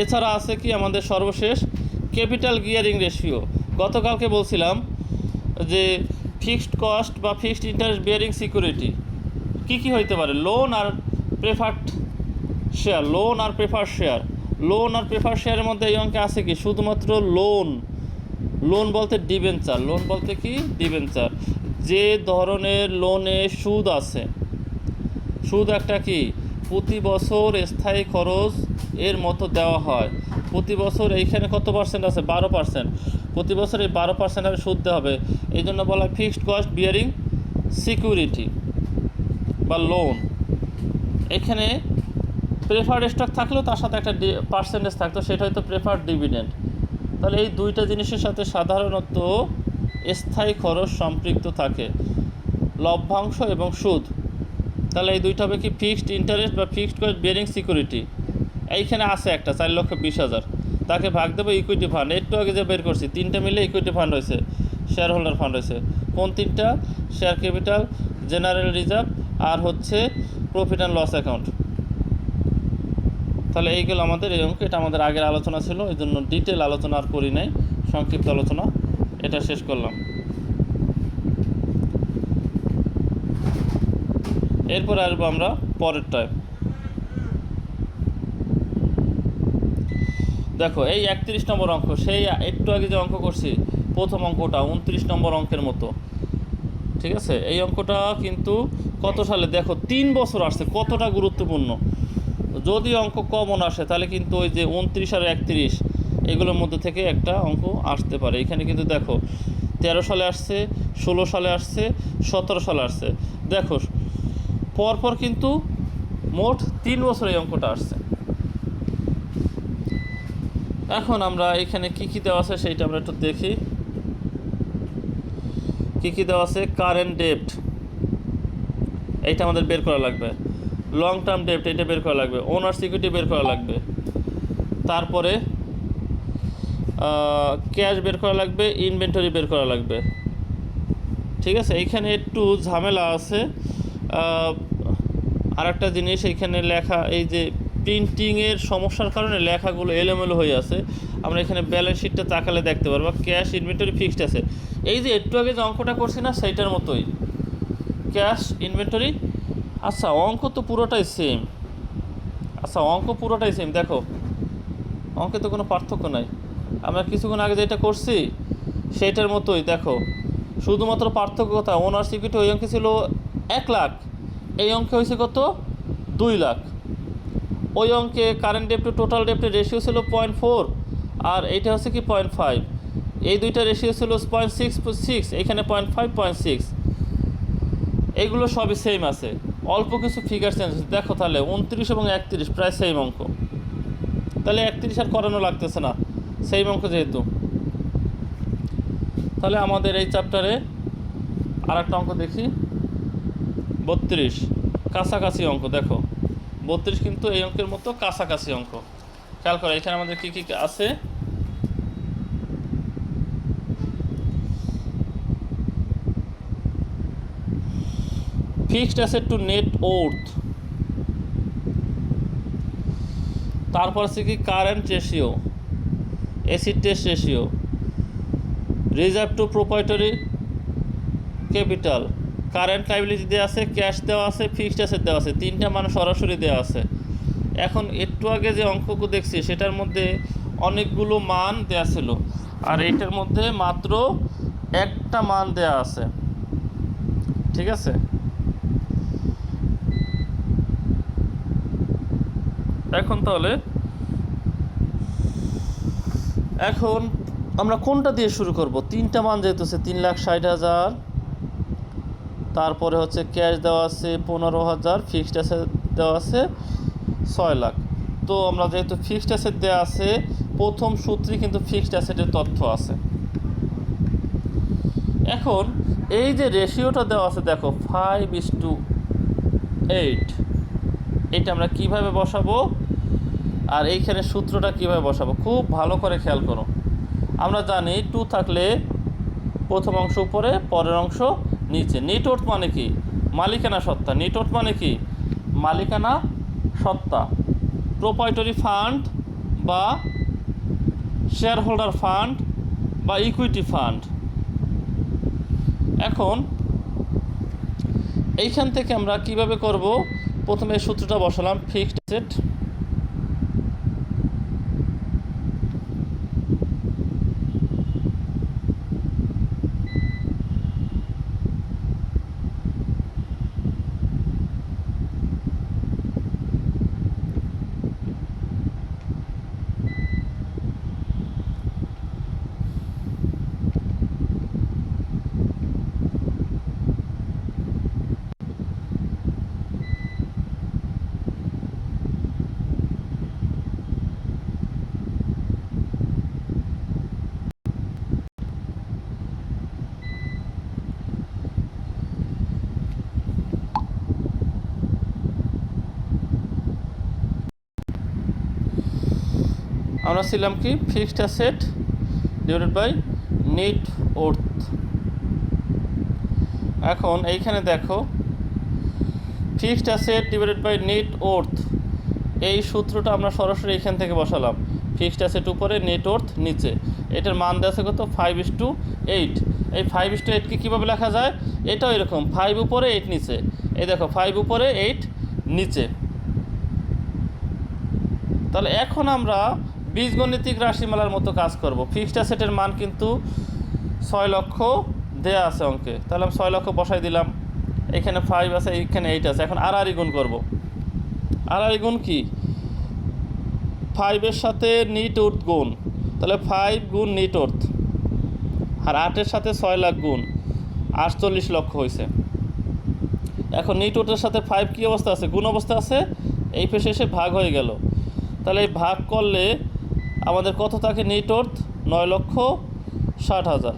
এছাড়া আছে কি আমাদের সর্বশেষ ক্যাপিটাল গিয়ারিং রেশিও। গতকালকে বলছিলাম যে ফিক্সড কস্ট বা ফিক্সড ইন্টারেস্ট বিয়ারিং সিকিউরিটি কী কী হইতে পারে? লোন আর প্রেফার্ড শেয়ার। লোন আর প্রেফার্ড শেয়ার। লোন আর প্রেফার্ড শেয়ারের মধ্যে এই অঙ্কে আছে কি? শুধুমাত্র লোন। লোন বলতে ডিবেঞ্চার। লোন বলতে কি? ডিবেঞ্চার। যে ধরনের লোনে সুদ আছে, সুদ একটা কি? প্রতি বছর স্থায়ী খরচ এর মতো দেওয়া হয়। প্রতি বছর এইখানে কত পার্সেন্ট আছে? 12%। প্রতি বছর এই 12% হবে সুদ দেওয়া হবে। এই জন্য বলা হয় ফিক্সড কস্ট বিয়ারিং সিকিউরিটি বা লোন। এখানে প্রেফার্ড স্টক থাকলেও তার সাথে একটা পার্সেন্টেজ থাকতো, সেটা হয়তো প্রেফার্ড ডিভিডেন্ড। তাহলে এই দুইটা জিনিসের সাথে সাধারণত স্থায়ী খরচ সম্পৃক্ত থাকে, লভ্যাংশ এবং সুদ। তাহলে এই দুইটা হবে কি? ফিক্সড ইন্টারেস্ট বা ফিক্সড কস্ট বিয়ারিং সিকিউরিটি। এইখানে আছে একটা 4,20,000, তাকে ভাগ দেবো ইকুইটি ফান্ড। একটু আগে যে বের করছি, 3টে মিলে ইকুইটি ফান্ড হয়েছে, শেয়ার হোল্ডার ফান্ড হয়েছে। কোন 3টা? শেয়ার ক্যাপিটাল, জেনারেল রিজার্ভ আর হচ্ছে প্রফিট অ্যান্ড লস অ্যাকাউন্ট। তাহলে এইগুলো আমাদের এই অঙ্ক, এটা আমাদের আগের আলোচনা ছিল, এই জন্য ডিটেল আলোচনা আর করি নাই, সংক্ষিপ্ত আলোচনা এটা শেষ করলাম। এরপরে আসবো আমরা পরেরটায়। দেখো এই 31 নম্বর অঙ্ক, সেই একটু আগে যে অঙ্ক করছি প্রথম অঙ্কটা 29 নম্বর অঙ্কের মতো, ঠিক আছে? এই অঙ্কটা কিন্তু কত সালে দেখো 3 বছর আসছে, কতটা গুরুত্বপূর্ণ। যদি অঙ্ক কমন আসে তাহলে কিন্তু ওই যে 29 আর 31 এগুলোর মধ্যে থেকে একটা অঙ্ক আসতে পারে। এখানে কিন্তু দেখো 13 সালে আসছে, 16 সালে আসছে, 17 সালে আসছে। দেখো পরপর কিন্তু মোট 3 বছর এই অঙ্কটা আসছে। এখন আমরা এখানে কি কি দেওয়া আছে সেইটা আমরা একটু দেখি। কি কি দেওয়া আছে? কারেন্ট ডেপ্ট, এইটা আমাদের বের করা লাগবে। লং টার্ম ডেপ্ট, এটা বের করা লাগবে। ওনার সিকিউরিটি বের করা লাগবে। তারপরে ক্যাশ বের করা লাগবে, ইনভেন্টরি বের করা লাগবে, ঠিক আছে? এইখানে একটু ঝামেলা আছে। আর একটা জিনিস এইখানে লেখা, এই যে প্রিন্টিংয়ের সমস্যার কারণে লেখাগুলো এলোমেলো হয়ে আছে। আমরা এখানে ব্যালেন্স শিটটা তাকালে দেখতে পারবো ক্যাশ ইনভেন্টরি ফিক্সড আছে। এই যে একটু আগে যে অঙ্কটা করছি না সেইটার মতোই ক্যাশ ইনভেন্টরি। আচ্ছা অঙ্ক তো পুরোটাই সেম। দেখো অঙ্কে তো কোনো পার্থক্য নাই। আমরা কিছুক্ষণ আগে যেটা করছি সেইটার মতোই। দেখো শুধুমাত্র পার্থক্য কথা, ওনার সিকিউরিটি ওই অঙ্কে ছিল 1 লাখ, এই অঙ্কে হয়েছে কত 2 লাখ। ওই অঙ্কে কারেন্ট ডেপ্ট টু টোটাল ডেপ্টের রেশিও ছিল 0.4 আর এইটা হচ্ছে কি 0.5। এই দুইটা রেশিও ছিল 0.6, এখানে 0.5, 0.6। এইগুলো সবই সেম আছে, অল্প কিছু ফিগার চেঞ্জ। দেখো তাহলে 29 এবং 31 প্রায় সেম অঙ্ক, তাহলে 31 আর করানো লাগতেছে না, সেম অঙ্ক যেহেতু। তাহলে আমাদের এই চ্যাপ্টারে আর একটা অঙ্ক দেখি, 32, কাছাকাছি অঙ্ক। দেখো 32 কিন্তু এই অঙ্কের মতো কাছাকাছি অঙ্ক। খেয়াল করো এখানে আমাদের কী কী আছে। Fixed asset to net worth, তারপর আছে কি current ratio, acid test ratio, reserve to proprietary capital, current liability দেওয়া আছে, ক্যাশ দেওয়া আছে, ফিক্সড অ্যাসেট দেওয়া আছে, 3টা মান সরাসরি দেওয়া আছে। এখন একটু আগে যে অঙ্কগুলো দেখছি সেটার মধ্যে অনেকগুলো মান দেওয়া ছিল, আর এইটার মধ্যে মাত্র একটা মান দেওয়া আছে, ঠিক আছে? এখন তাহলে এখন আমরা কোনটা দিয়ে শুরু করব? 3টা মান যেহেতু আছে, 3,60,000, তারপরে হচ্ছে ক্যাশ দেওয়া আছে 15,000, ফিক্সড অ্যাসেট দেওয়া আছে 6 লাখ। তো আমরা যেহেতু ফিক্সড অ্যাসেট দেওয়া আছে, প্রথম সূত্রে কিন্তু ফিক্সড অ্যাসেটের তথ্য আছে। এখন এই যে রেশিওটা দেওয়া আছে দেখো 5:8, এটা আমরা কিভাবে বসাবো আর এইখানে সূত্রটা কিভাবে বসাবো খুব ভালো করে খেয়াল করো। আমরা জানি 2 থাকলে প্রথম অংশ উপরে, পরের অংশ নিচে। নেটওয়ার্থ মানে কি? মালিকানা সত্তা। নেটওয়ার্থ মানে কি? মালিকানা সত্তা। প্রোপ্রাইটরি ফান্ড বা শেয়ার হোল্ডার ফান্ড বা ইকুইটি ফান্ড। এখন এইখান থেকে আমরা কিভাবে করব? প্রথমে সূত্রটা বসালাম, ফিক্সড অ্যাসেট আমরা ছিলাম কি fixed asset divided by net worth. এখন এইখানে দেখো fixed asset divided by net worth, এই সূত্রটা আমরা সরাসরি এখান থেকে বসালাম। ফিক্সড অ্যাসেট উপরে, নেট ওর্থ নিচে। এটার মান দেওয়া আছে কত? 5:8। এই 5:8কে কীভাবে লেখা যায়? এটাও এরকম, 5 উপরে 8 নিচে। এই দেখো 5 উপরে 8 নিচে। তাহলে এখন আমরা বীজগণিতিক রাশিমালার মতো কাজ করব। ফিক্সড অ্যাসেটের মান কিন্তু 6 লক্ষ দেয়া আছে অঙ্কে, তাহলে আমি 6 লক্ষ বসাই দিলাম। এখানে 5 আছে, এখানে 8 আছে। এখন আর গুণ করব। আর গুণ কি? 5 এর সাথে নিট উর্থ গুণ, তাহলে 5 গুণ নিট উর্থ, আর 8 সাথে 6 লাখ গুণ, 48 লক্ষ হয়েছে। এখন নিট উর্থের সাথে 5 কী অবস্থা আছে? গুণ অবস্থা আছে। এই পেশে এসে ভাগ হয়ে গেল, তাহলে এই ভাগ করলে আমাদের কত থাকে? নিট উর্থ 9,60,000।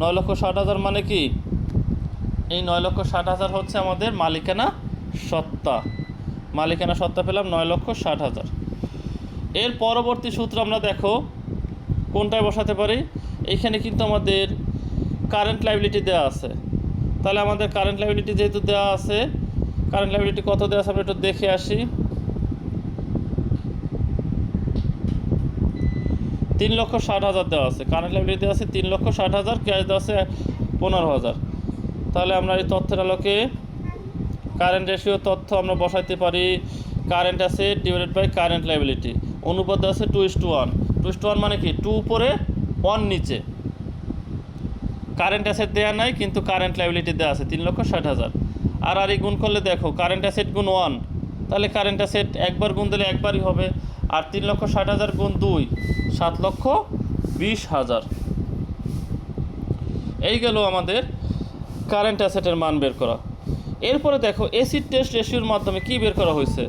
9,60,000 মানে কি? এই 9,60,000 হচ্ছে আমাদের মালিকানা সত্তা। মালিকানা সত্তা পেলাম 9,60,000। এর পরবর্তী সূত্র আমরা দেখো কোনটায় বসাতে পারি। এইখানে কিন্তু আমাদের কারেন্ট লাইবিলিটি দেওয়া আছে, তাহলে আমাদের কারেন্ট লাইবিলিটি যেহেতু দেওয়া আছে, কারেন্ট লাইবিলিটি কত দেওয়া আছে আমরা একটু দেখে আসি। 3,60,000 দেওয়া আছে, কারেন্ট লাইবিলিটি দেওয়া আছে 3,60,000, ক্যাশ দেওয়া আছে 15,000। তাহলে আমরা এই তথ্যের আলোকে কারেন্ট রেশিও তথ্য আমরা বসাইতে পারি। Current asset divided by current liability, অনুপাত আছে 2:1। 2:1 মানে কি? 2 উপরে 1 নিচে। কারেন্ট অ্যাসেট দেওয়া নাই, কিন্তু কারেন্ট লাইবিলিটি দেওয়া আছে 3,60,000। আর এই গুণ করলে দেখো কারেন্ট অ্যাসেট গুণ 1, তাহলে কারেন্ট অ্যাসেট একবার গুণ দিলে একবারই হবে। আর 3,60,000 গুণ 2, 7,20,000। এই গেল আমাদের কারেন্ট অ্যাসেটের মান বের করা। এরপরে দেখো এসিড টেস্ট রেশিওর মাধ্যমে কি বের করা হয়েছে?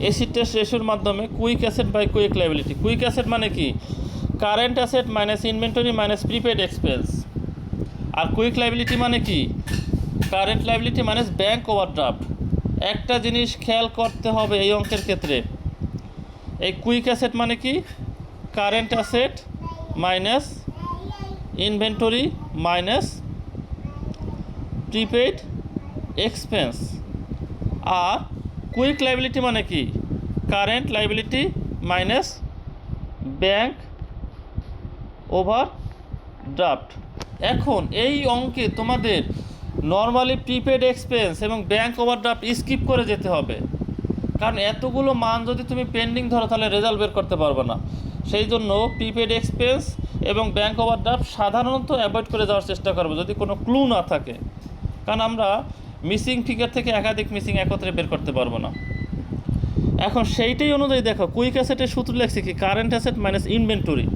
এসিড টেস্ট রেশিওর মাধ্যমে quick asset by quick liability. Quick asset মানে কি? Current asset minus inventory minus prepaid expense. আর কুইক লাইবিলিটি মানে কি? Current liability minus bank overdraft. একটা জিনিস খেয়াল করতে হবে এই অঙ্কের ক্ষেত্রে, এই কুইক অ্যাসেট মানে কি? Current asset minus inventory minus prepaid expense. আর কুইক লাইবিলিটি মানে কি? Current liability minus bank overdraft. এখন এই অঙ্কে তোমাদের নর্মালি প্রিপেড এক্সপেন্স এবং ব্যাংক ওভারড্রাফট স্কিপ করে যেতে হবে, কারণ এতগুলো মান যদি তুমি পেন্ডিং ধরো তাহলে রেজাল্ট বের করতে পারবে না। সেই জন্য প্রিপেড এক্সপেন্স এবং ব্যাংক ওভারড্রাফট সাধারণত অ্যাভয়েড করে যাওয়ার চেষ্টা করবে যদি কোনো ক্লু না থাকে, কারণ আমরা মিসিং ফিগার থেকে একাধিক মিসিং একত্রে বের করতে পারবো না। এখন সেইটাই অনুযায়ী দেখো কুইক অ্যাসেটের সূত্র লেখছে কি? Current asset minus inventory.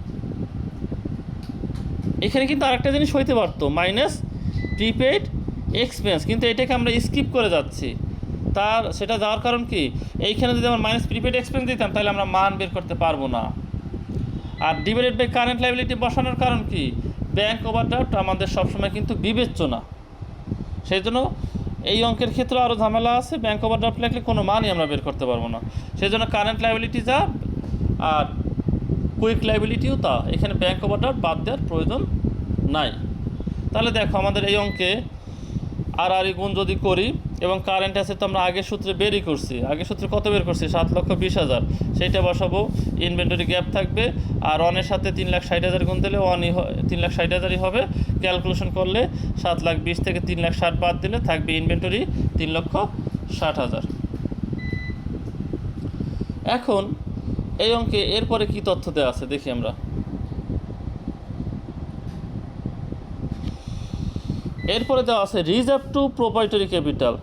এখানে কিন্তু আরেকটা জিনিস হইতে পারতো, মাইনাস প্রিপেড এক্সপেন্স, কিন্তু এটাকে আমরা স্কিপ করে যাচ্ছি। সেটা যাওয়ার কারণ কি? এইখানে যদি আমরা মাইনাস প্রিপেড এক্সপেন্স দিতাম তাহলে আমরা মান বের করতে পারবো না। আর ডিভাইডেড বাই কারেন্ট লাইবিলিটি বসানোর কারণ কি? ব্যাংক ওভারড্রাফট আমাদের সবসময় কিন্তু বিবেচ্য না। সেই জন্য এই অঙ্কের ক্ষেত্রে আরও ঝামেলা আছে। ব্যাংক ওভারড্রাফট লিখলে কোনো মানই আমরা বের করতে পারবো না। সেই জন্য কারেন্ট লাইবিলিটি যা আর কুইক লাইবিলিটিও তা, এখানে ব্যাংক ওভারড্রাফট বাদ দেওয়ার প্রয়োজন নাই। তাহলে দেখো আমাদের এই অঙ্কে আর গুণ যদি করি এবং কারেন্ট অ্যাসেট তো আমরা আগের সূত্রে বেরই করছি। আগের সূত্রে কত বের করছি? 7,20,000। সেইটা বসাবো, ইনভেন্টরি গ্যাপ থাকবে, আর অনের সাথে 3,60,000 গুণ দিলে 3,60,000ই হবে। ক্যালকুলেশন করলে 7,20,000 থেকে 3,60,000 বাদ দিলে থাকবে ইনভেন্টরি 3,60,000। এখন এই অঙ্কে এরপরে কি তথ্য দেওয়া আছে দেখি আমরা। এরপরে দেওয়া আছে reserve to proprietary capital.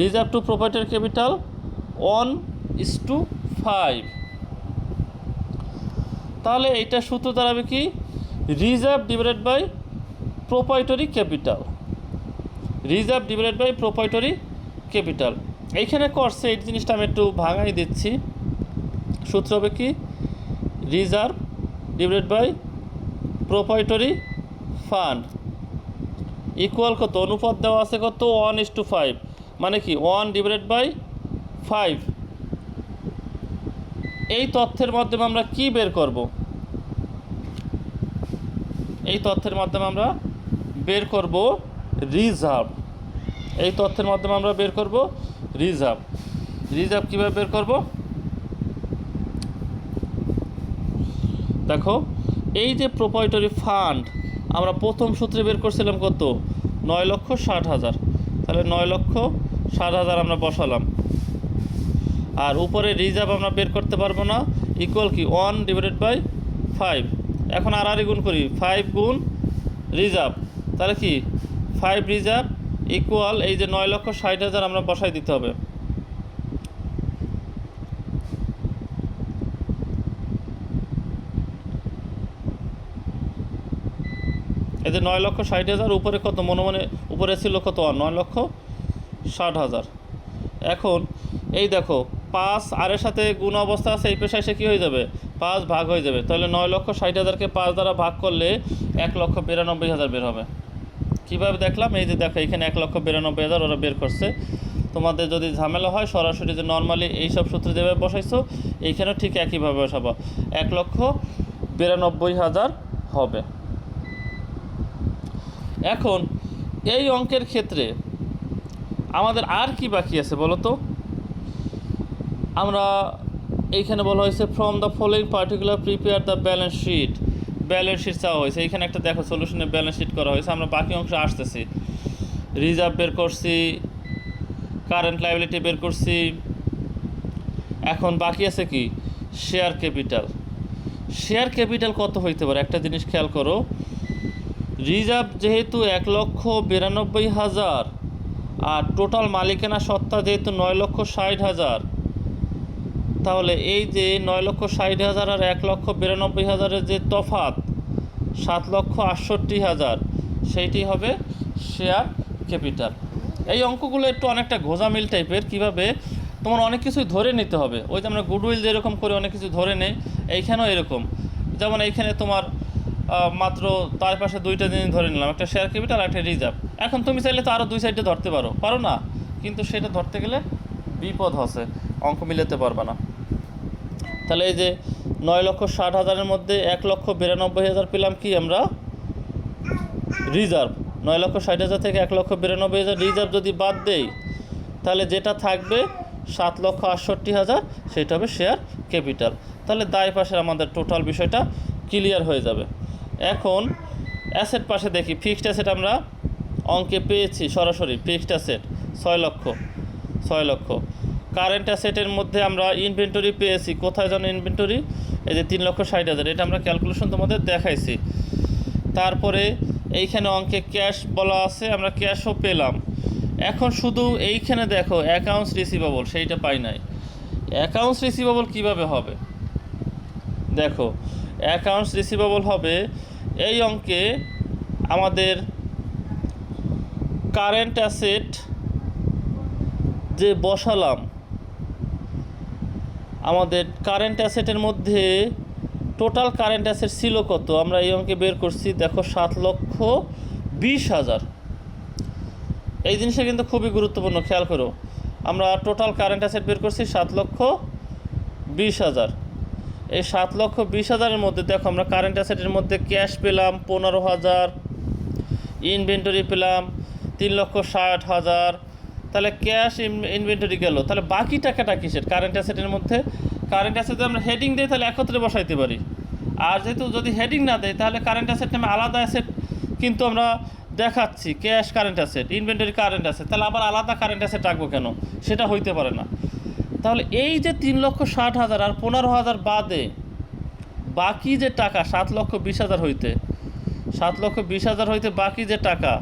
Reserve to proprietary capital 1:5। তাহলে এইটা সূত্র দাঁড়াবে কি? Reserve divided by proprietary capital. Reserve divided by proprietary capital. এইখানে করছে এই জিনিসটা আমি একটু ভাঙাই দিচ্ছি। সূত্র হবে কি? Reserve divided by proprietary fund equal কত? অনুপাত দেওয়া আছে কত? 1:5, মানে কি 1 ডিভাইডেড বাই 5। এই তথ্যের মাধ্যমে আমরা কি বের করব? এই তথ্যের মাধ্যমে আমরা বের করব রিজার্ভ। এই তথ্যের মাধ্যমে আমরা বের করব রিজার্ভ। রিজার্ভ কীভাবে বের করব? দেখো এই যে প্রোপ্রাইটারি ফান্ড আমরা প্রথম সূত্রে বের করছিলাম কত? 9,60,000, তাহলে 9,60,000 আমরা বসালাম। আর উপরে রিজার্ভ আমরা বের করতে পারবো না, ইকুয়াল কি 1/5। এখন আর গুণ করি, 5 গুণ রিজার্ভ, তাহলে কি 5 রিজার্ভ ইকুয়াল এই যে 9,60,000 আমরা বসাই দিতে হবে। এই যে 9,60,000 উপরে কত মনে মনে উপরে ছিল কত 9,60,000। এখন এই দেখো 5 আরের সাথে গুণ অবস্থা আছে, এই পেশায় সে কী হয়ে যাবে 5 ভাগ হয়ে যাবে, তাহলে 9,60,000কে 5 দ্বারা ভাগ করলে 1,92,000 বের হবে। কীভাবে দেখলাম, এই যে দেখো এখানে 1,92,000 ওরা বের করছে। তোমাদের যদি ঝামেলা হয় সরাসরি যে নর্মালি এইসব সূত্রে যেভাবে বসাইছো এইখানেও ঠিক একইভাবে বসাবো, 1,92,000 হবে। এখন এই অঙ্কের ক্ষেত্রে আমাদের আর কি বাকি আছে বলো তো? আমরা এইখানে বলা হয়েছে from the following particular prepare the balance sheet চাওয়া হয়েছে। এইখানে একটা দেখো সলিউশনে ব্যালেন্স শিট করা হয়েছে। আমরা বাকি অংশ আসতেছি, রিজার্ভ বের করছি, কারেন্ট লায়াবিলিটি বের করছি। এখন বাকি আছে কি শেয়ার ক্যাপিটাল কত হইতে পারে একটা জিনিস খেয়াল করো, রিজার্ভ যেহেতু 1,92,000 আর টোটাল মালিকানা সত্তা যেহেতু 9,60,000, তাহলে এই যে 9,60,000 আর 1,92,000 যে তফাৎ 7,68,000 সেইটি হবে শেয়ার ক্যাপিটাল। এই অঙ্কগুলো একটু অনেকটা গোজামিল টাইপের, কিভাবে তোমার অনেক কিছুই ধরে নিতে হবে। ওই যে আমরা গুডউইল যেরকম করে অনেক কিছু ধরে নেই, এইখানেও এরকম। যেমন এইখানে তোমার মাত্র তার পাশে দুইটা জিনিস ধরে নিলাম, একটা শেয়ার ক্যাপিটাল একটা রিজার্ভ। এখন তুমি চাইলে তো আরও দুই সাইডে ধরতে পারো না, কিন্তু সেটা ধরতে গেলে বিপদ হচ্ছে, অঙ্ক মিলাতে পারবে না। তাহলে এই যে 9,60,000-এর মধ্যে 1,92,000 পেলাম কি আমরা রিজার্ভ, 9,60,000 থেকে 1,92,000 রিজার্ভ যদি বাদ দেই তাহলে যেটা থাকবে 7,68,000 সেটা হবে শেয়ার ক্যাপিটাল। তাহলে দায় পাশের আমাদের টোটাল বিষয়টা ক্লিয়ার হয়ে যাবে। এখন অ্যাসেট পাশে দেখি, ফিক্সড অ্যাসেট আমরা অঙ্কে পেয়েছি সরাসরি, ফিক্সড অ্যাসেট 6 লক্ষ। কারেন্ট অ্যাসেটের মধ্যে আমরা ইনভেন্টরি পেয়েছি, কোথায় যেন ইনভেন্টরি, এই যে 3,60,000, এটা আমরা ক্যালকুলেশন তোমাদের দেখাইছি। তারপরে এইখানে অঙ্কে ক্যাশ বলা আছে, আমরা ক্যাশও পেলাম। এখন শুধু এইখানে দেখো অ্যাকাউন্টস রিসিভেবল, সেইটা পাই নাই। অ্যাকাউন্টস রিসিভেবল কীভাবে হবে দেখো, অ্যাকাউন্টস রিসিভেবল হবে এই অঙ্কে আমাদের কারেন্ট অ্যাসেট যে বসালাম, আমাদের কারেন্ট অ্যাসেটের মধ্যে টোটাল কারেন্ট অ্যাসেট ছিল কত, আমরা এই অঙ্কে বের করছি দেখো 7,20,000। এই জিনিসটা কিন্তু খুবই গুরুত্বপূর্ণ, খেয়াল করো। আমরা টোটাল কারেন্ট অ্যাসেট বের করছি 7,20,000। এই 7,20,000-এর মধ্যে দেখো আমরা কারেন্ট অ্যাসেটের মধ্যে ক্যাশ পেলাম 15,000, ইনভেন্টরি পেলাম 3,60,000। তাহলে ক্যাশ ইনভেন্টরি গেল, তাহলে বাকি টাকাটা কিসের কারেন্ট অ্যাসেটের মধ্যে? কারেন্ট অ্যাসেটে আমরা হেডিং দিই, তাহলে একত্রে বসাইতে পারি। আর যেহেতু যদি হেডিং না দেয় তাহলে কারেন্ট অ্যাসেট নামে আলাদা অ্যাসেট কিন্তু আমরা দেখাচ্ছি, cash current asset, inventory current asset, তাহলে আবার আলাদা কারেন্ট অ্যাসেট রাখবো কেন? সেটা হইতে পারে না। তাহলে এই যে 3,60,000 আর 15,000 বাদে বাকি যে টাকা 7,20,000 হইতে বাকি যে টাকা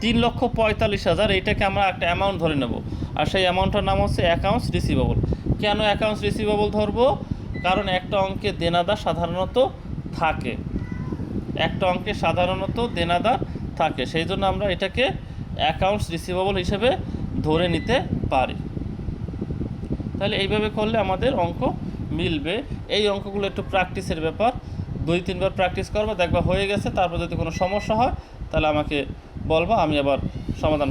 3,45,000, এইটাকে আমরা একটা অ্যামাউন্ট ধরে নেব। আর সেই অ্যামাউন্টটার নাম হচ্ছে অ্যাকাউন্টস রিসিভেবল। কেন অ্যাকাউন্টস রিসিভেবল ধরবো? কারণ একটা অঙ্কে দেনাদার সাধারণত থাকে, সেই জন্য আমরা এটাকে অ্যাকাউন্টস রিসিভেবল হিসেবে ধরে নিতে পারি। তাহলে এইভাবে করলে আমাদের অঙ্ক মিলবে। এই অঙ্কগুলো একটু প্র্যাকটিসের ব্যাপার, 2-3 বার প্র্যাকটিস করবা, দেখবা হয়ে গেছে। তারপর যদি কোনো সমস্যা হয় তাহলে আমাকে বলবা, আমি আবার সমাধান